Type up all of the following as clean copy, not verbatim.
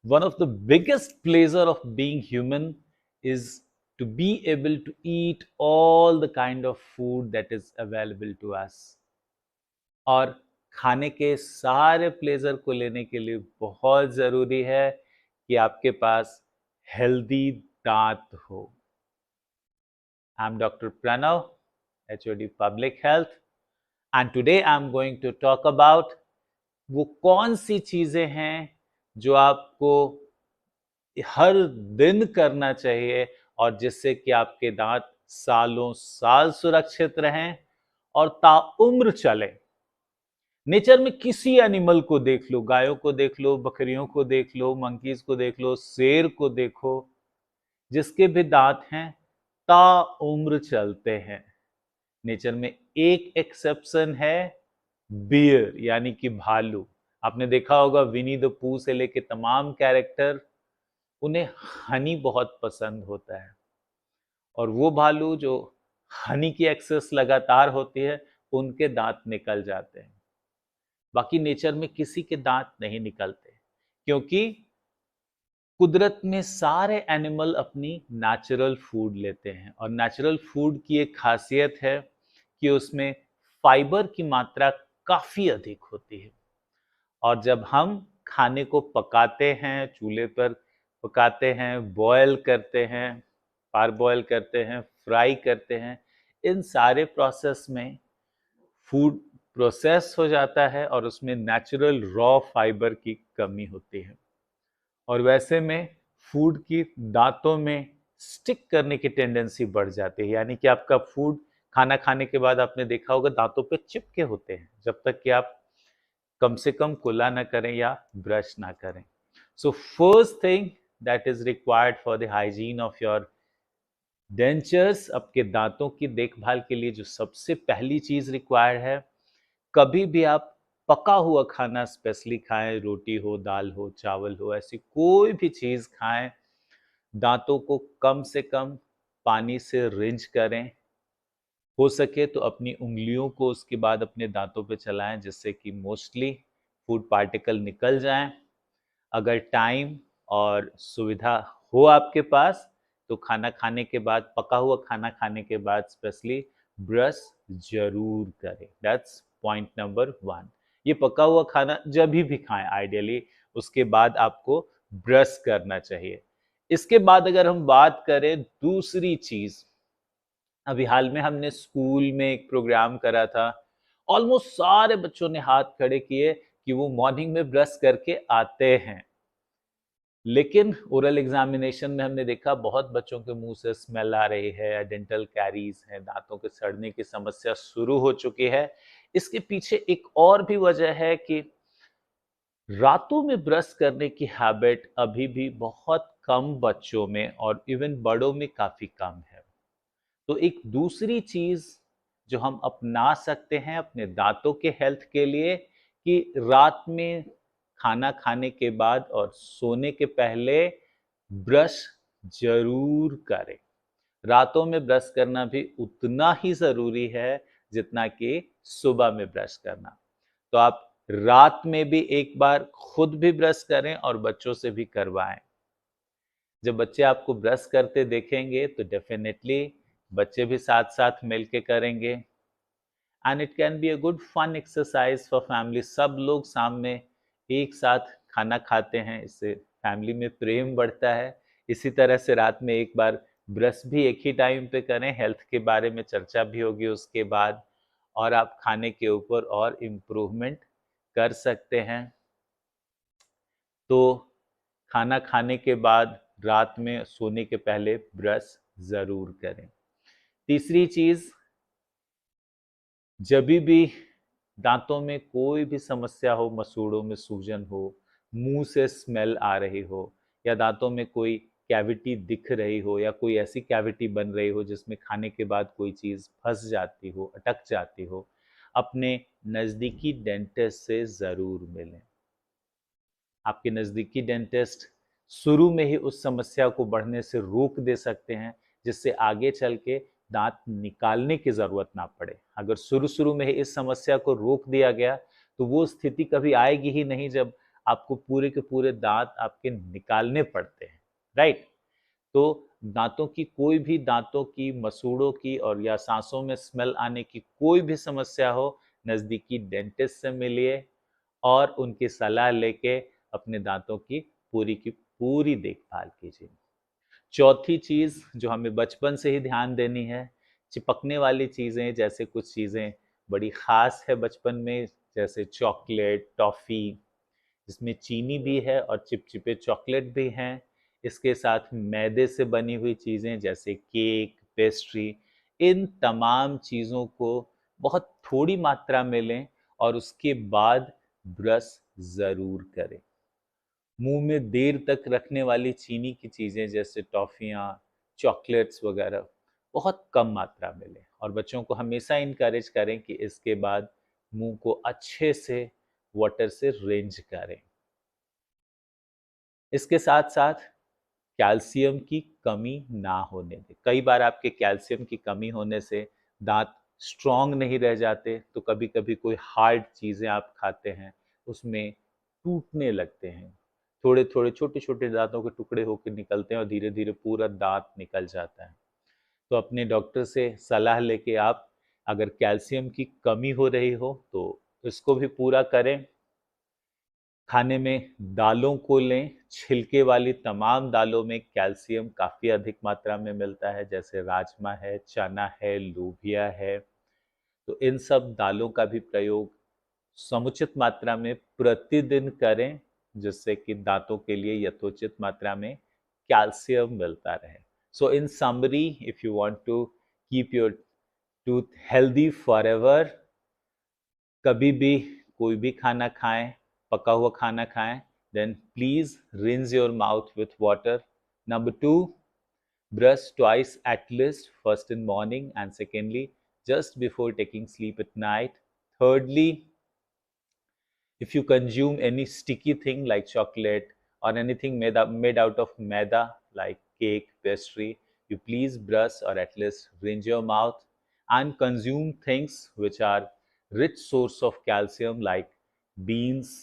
One of the biggest pleasure of being human is to be able to eat all the kind of food that is available to us. और खाने के सारे pleasure को लेने के लिए बहुत जरूरी है कि आपके पास हेल्दी दांत हो। I am doctor Pranav, HOD public health, and today I am going to talk about वो कौन सी चीजें हैं जो आपको हर दिन करना चाहिए और जिससे कि आपके दांत सालों साल सुरक्षित रहें और ताउम्र चले। नेचर में किसी एनिमल को देख लो, गायों को देख लो, बकरियों को देख लो, मंकीज को देख लो, शेर को देखो, जिसके भी दांत हैं ताउम्र चलते हैं। नेचर में एक एक्सेप्शन है, बियर यानी कि भालू। आपने देखा होगा विनी द पू से लेके तमाम कैरेक्टर, उन्हें हनी बहुत पसंद होता है और वो भालू जो हनी की एक्सेस लगातार होती है उनके दांत निकल जाते हैं। बाकी नेचर में किसी के दांत नहीं निकलते, क्योंकि कुदरत में सारे एनिमल अपनी नेचुरल फूड लेते हैं और नेचुरल फूड की एक खासियत है कि उसमें फाइबर की मात्रा काफी अधिक होती है। और जब हम खाने को पकाते हैं, चूल्हे पर पकाते हैं, बॉयल करते हैं, पार बॉयल करते हैं, फ्राई करते हैं, इन सारे प्रोसेस में फूड प्रोसेस हो जाता है और उसमें नेचुरल रॉ फाइबर की कमी होती है। और वैसे में फूड की दांतों में स्टिक करने की टेंडेंसी बढ़ जाती है, यानी कि आपका फूड खाना खाने के बाद आपने देखा होगा दांतों पे चिपके होते हैं, जब तक कि आप कम से कम कुल्ला ना करें या ब्रश ना करें। So first thing that is required for the hygiene of your dentures, आपके दांतों की देखभाल के लिए जो सबसे पहली चीज रिक्वायर्ड है, कभी भी आप पका हुआ खाना स्पेशली खाएं, रोटी हो, दाल हो, चावल हो, ऐसी कोई भी चीज खाएं, दांतों को कम से कम पानी से रिंच करें। हो सके तो अपनी उंगलियों को उसके बाद अपने दांतों पे चलाएं, जिससे कि मोस्टली फूड पार्टिकल निकल जाएं। अगर टाइम और सुविधा हो आपके पास तो खाना खाने के बाद, पका हुआ खाना खाने के बाद स्पेशली ब्रश जरूर करें। That's point number 1। ये पका हुआ खाना जब भी खाएं आइडियली उसके बाद आपको ब्रश करना चाहिए। इसके बाद अगर हम बात करें दूसरी चीज, अभी हाल में हमने स्कूल में एक प्रोग्राम करा था, ऑलमोस्ट सारे बच्चों ने हाथ खड़े किए कि वो मॉर्निंग में ब्रश करके आते हैं। लेकिन ओरल एग्जामिनेशन में हमने देखा बहुत बच्चों के मुंह से स्मेल आ रही है, डेंटल कैरीज है, दांतों के सड़ने की समस्या शुरू हो चुकी है। इसके पीछे एक और भी वजह है कि रातों में ब्रश करने की हैबिट अभी भी बहुत कम बच्चों में और इवन बड़ों में काफी कम है। तो एक दूसरी चीज जो हम अपना सकते हैं अपने दांतों के हेल्थ के लिए, कि रात में खाना खाने के बाद और सोने के पहले ब्रश जरूर करें। रातों में ब्रश करना भी उतना ही जरूरी है जितना कि सुबह में ब्रश करना। तो आप रात में भी एक बार खुद भी ब्रश करें और बच्चों से भी करवाएं। जब बच्चे आपको ब्रश करते देखेंगे तो डेफिनेटली बच्चे भी साथ साथ मिलके करेंगे, and it can be a good fun exercise for family. सब लोग सामने एक साथ खाना खाते हैं, इससे फैमिली में प्रेम बढ़ता है। इसी तरह से रात में एक बार ब्रश भी एक ही टाइम पे करें, हेल्थ के बारे में चर्चा भी होगी उसके बाद, और आप खाने के ऊपर और इम्प्रूवमेंट कर सकते हैं। तो खाना खाने के बाद रात में सोने के पहले ब्रश जरूर करें। तीसरी चीज, जब भी दांतों में कोई भी समस्या हो, मसूड़ों में सूजन हो, मुंह से स्मेल आ रही हो, या दांतों में कोई कैविटी दिख रही हो, या कोई ऐसी कैविटी बन रही हो जिसमें खाने के बाद कोई चीज फंस जाती हो, अटक जाती हो, अपने नजदीकी डेंटिस्ट से जरूर मिलें। आपके नजदीकी डेंटिस्ट शुरू में ही उस समस्या को बढ़ने से रोक दे सकते हैं, जिससे आगे चल के दांत निकालने की जरूरत ना पड़े। अगर शुरू शुरू में ही इस समस्या को रोक दिया गया तो वो स्थिति कभी आएगी ही नहीं जब आपको पूरे के पूरे दांत आपके निकालने पड़ते हैं, राइट। तो दांतों की कोई भी, दांतों की, मसूड़ों की और या सांसों में स्मेल आने की कोई भी समस्या हो, नजदीकी डेंटिस्ट से मिलिए और उनकी सलाह लेके अपने दांतों की पूरी देखभाल कीजिए। चौथी चीज जो हमें बचपन से ही ध्यान देनी है, चिपकने वाली चीजें, जैसे कुछ चीजें बड़ी खास है बचपन में, जैसे चॉकलेट, टॉफी, जिसमें चीनी भी है और चिपचिपे चॉकलेट भी हैं। इसके साथ मैदे से बनी हुई चीजें जैसे केक, पेस्ट्री, इन तमाम चीजों को बहुत थोड़ी मात्रा में लें और उसके बाद ब्रश जरूर करें। मुंह में देर तक रखने वाली चीनी की चीजें जैसे टॉफियाँ, चॉकलेट्स वगैरह बहुत कम मात्रा में लें और बच्चों को हमेशा इनकरेज करें कि इसके बाद मुंह को अच्छे से वाटर से रिंज करें। इसके साथ साथ कैल्शियम की कमी ना होने दें। कई बार आपके कैल्शियम की कमी होने से दांत स्ट्रांग नहीं रह जाते, तो कभी कभी कोई हार्ड चीज़ें आप खाते हैं उसमें टूटने लगते हैं, थोड़े थोड़े छोटे छोटे दांतों के टुकड़े होकर निकलते हैं और धीरे धीरे पूरा दांत निकल जाता है। तो अपने डॉक्टर से सलाह लेके आप, अगर कैल्शियम की कमी हो रही हो तो इसको भी पूरा करें। खाने में दालों को लें, छिलके वाली तमाम दालों में कैल्शियम काफ़ी अधिक मात्रा में मिलता है, जैसे राजमा है, चना है, लोबिया है। तो इन सब दालों का भी प्रयोग समुचित मात्रा में प्रतिदिन करें, जिससे कि दांतों के लिए यथोचित मात्रा में कैल्शियम मिलता रहे। So in summary, if you want to keep your tooth healthy forever, कभी भी कोई भी खाना खाएं, पका हुआ खाना खाएं, then please rinse your mouth with water. Number two, brush twice at least, first in morning and secondly just before taking sleep at night. Thirdly, if you consume any sticky thing like chocolate or anything made out of maida like cake, pastry, you please brush or at least rinse your mouth and consume things which are rich source of calcium like beans।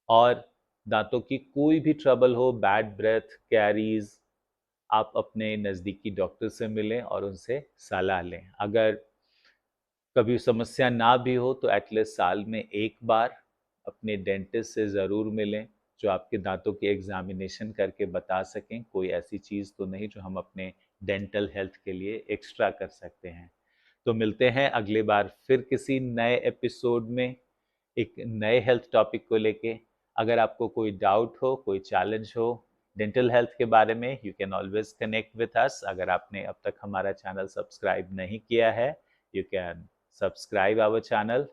और दांतों की कोई भी trouble हो, bad breath, carries, आप अपने नज़दीकी doctor से मिलें और उनसे सलाह लें। अगर कभी समस्या ना भी हो तो एटलीस्ट साल में एक बार अपने डेंटिस्ट से ज़रूर मिलें, जो आपके दांतों की एग्जामिनेशन करके बता सकें कोई ऐसी चीज़ तो नहीं जो हम अपने डेंटल हेल्थ के लिए एक्स्ट्रा कर सकते हैं। तो मिलते हैं अगली बार फिर किसी नए एपिसोड में एक नए हेल्थ टॉपिक को लेके। अगर आपको कोई डाउट हो, कोई चैलेंज हो डेंटल हेल्थ के बारे में, you can always connect with us. अगर आपने अब तक हमारा चैनल सब्सक्राइब नहीं किया है, you can subscribe our channel.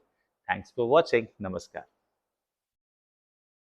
Thanks for watching. Namaskar.